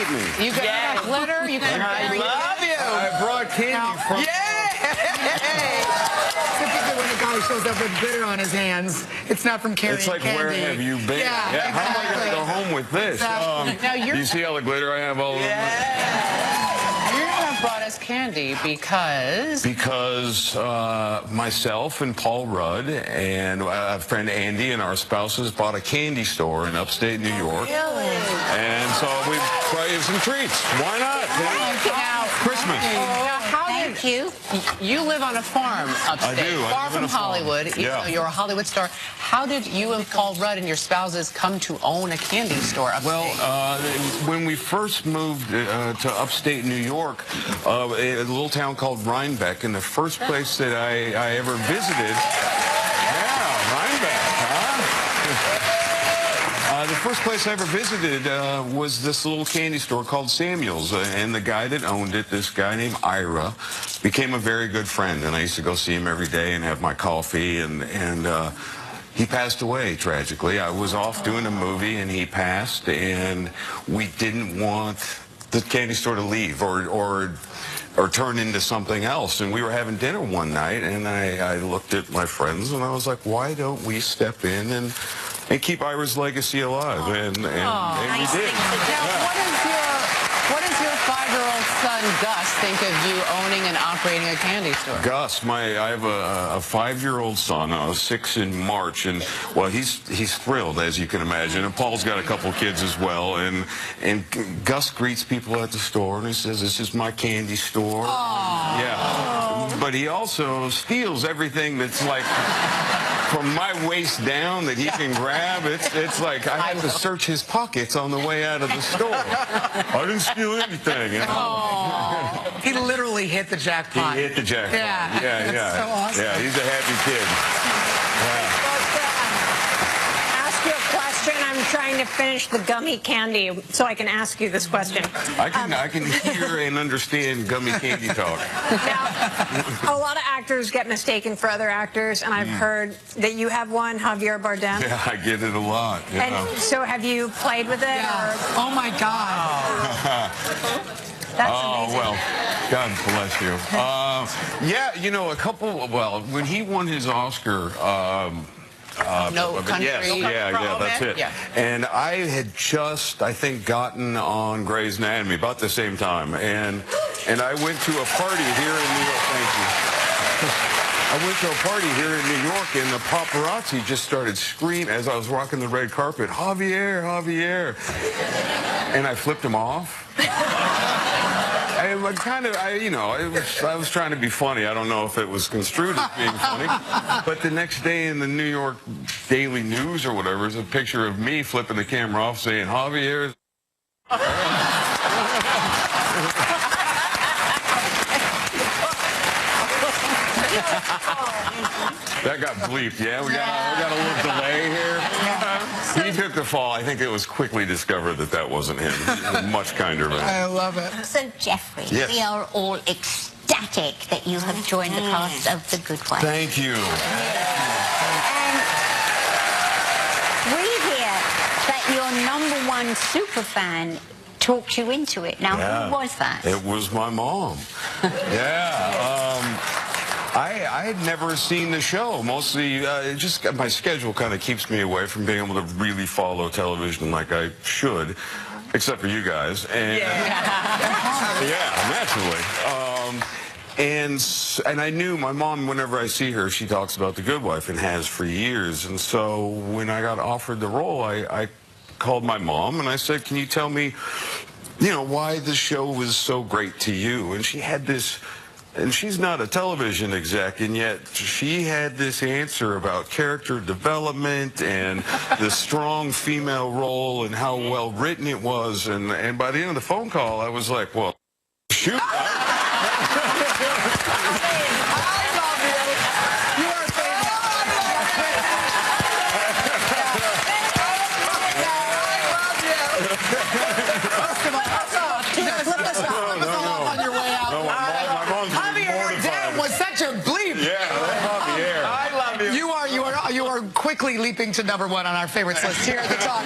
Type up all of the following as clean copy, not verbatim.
at me. You got glitter? You got I love you. I brought candy from... Typically when a guy shows up with glitter on his hands, it's not from carrying It's like, candy. where have you been? Yeah, How am I going to go exactly. home with this? Now You see all the glitter I have all over my... You have brought us candy because... Because myself and Paul Rudd and a friend Andy and our spouses bought a candy store in upstate New York. Really? And so we brought you some treats. Why not? Now, Christmas. now, how Thank you. You live on a farm upstate, I do. I far live from on a farm. Hollywood. Even Yeah. though you're a Hollywood star. How did you and Paul Rudd and your spouses come to own a candy store upstate? Well, when we first moved to upstate New York, a little town called Rhinebeck, and the first place that I ever visited, Rhinebeck, huh? The first place I ever visited was this little candy store called Samuel's, and the guy that owned it, this guy named Ira, became a very good friend, and I used to go see him every day and have my coffee, and he passed away tragically. I was off doing a movie, and he passed, and we didn't want the candy store to leave or turn into something else. And we were having dinner one night, and I looked at my friends, and I was like, why don't we step in and keep Ira's legacy alive? And we did. Now, what does your 5-year-old son Gus think of you owning and operating a candy store? Gus, I have a 5-year-old son, 6 in March, and well, he's thrilled, as you can imagine. And Paul's got a couple kids as well, and Gus greets people at the store, and he says, "This is my candy store." Aww. Yeah, but he also steals everything that's like from my waist down that he can grab. It's like I have to search his pockets on the way out of the store. I didn't steal anything. You know? He literally hit the jackpot. He hit the jackpot. Yeah. That's so awesome. Yeah, he's a happy kid. Yeah. Ask you a question. I'm trying to finish the gummy candy so I can ask you this question. I can hear and understand gummy candy talk. Now, a lot of actors get mistaken for other actors, and I've heard that you have one, Javier Bardem. Yeah, I get it a lot. You know. And so have you played with it? Yeah. Or? Oh my God. That's Oh, amazing. well, God bless you. Yeah, you know, when he won his Oscar, No Country. yeah, that's it. Yeah. And I had just, I think, gotten on Grey's Anatomy about the same time, and I went to a party here in New York. Thank you. I went to a party here in New York, and the paparazzi just started screaming as I was walking the red carpet, "Javier, Javier!" And I flipped him off. I was trying to be funny. I don't know if it was construed as being funny. But the next day in the New York Daily News or whatever is a picture of me flipping the camera off saying, "Javier." That got bleeped, yeah? We got a little delay here. He took the fall. I think it was quickly discovered that that wasn't him. He's a much kinder man. I love it. So, Jeffrey, Yes. we are all ecstatic that you have joined the cast of The Good Wife. Thank you. And we hear that your #1 superfan talked you into it. Now, Yeah. who was that? It was my mom. Yeah. I had never seen the show. Mostly, just my schedule kind of keeps me away from being able to really follow television like I should, except for you guys. And, yeah, naturally. And I knew my mom, whenever I see her, she talks about The Good Wife and has for years. And so when I got offered the role, I called my mom and I said, "Can you tell me, why the show was so great to you?" And she had this, and she's not a television exec, and yet she had this answer about character development and the strong female role and how well written it was. And by the end of the phone call, I was like, well, shoot. Javier Bardem was such a bleep. Yeah, that's off the air. I love you. You are quick quickly leaping to number 1 on our favorites list here at the top.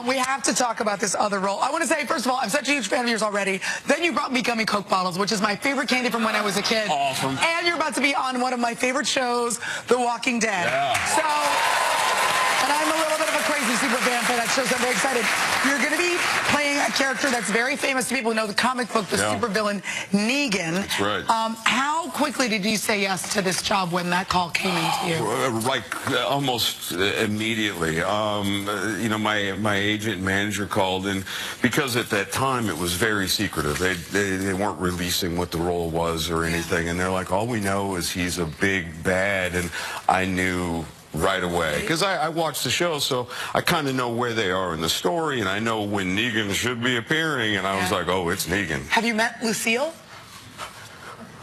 We have to talk about this other role. I want to say, first of all, I'm such a huge fan of yours already. Then you brought me gummy Coke bottles, which is my favorite candy from when I was a kid. Awesome. And you're about to be on one of my favorite shows, The Walking Dead. Yeah. So, and I'm a little bit of a crazy super fan for that show, so I'm very excited. You're going to be playing a character that's very famous to people who know the comic book, the supervillain Negan. That's right. How quickly did you say yes to this job when that call came into you? Like almost immediately. You know, my agent and manager called, and because at that time it was very secretive. They weren't releasing what the role was or anything, and they're like, all we know is he's a big bad, and I knew right away because I watched the show, so I kind of know where they are in the story, and I know when Negan should be appearing, and I was like, oh, it's Negan. Have you met Lucille?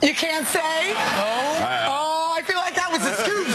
You can't say? Oh, I feel like that was a scoop.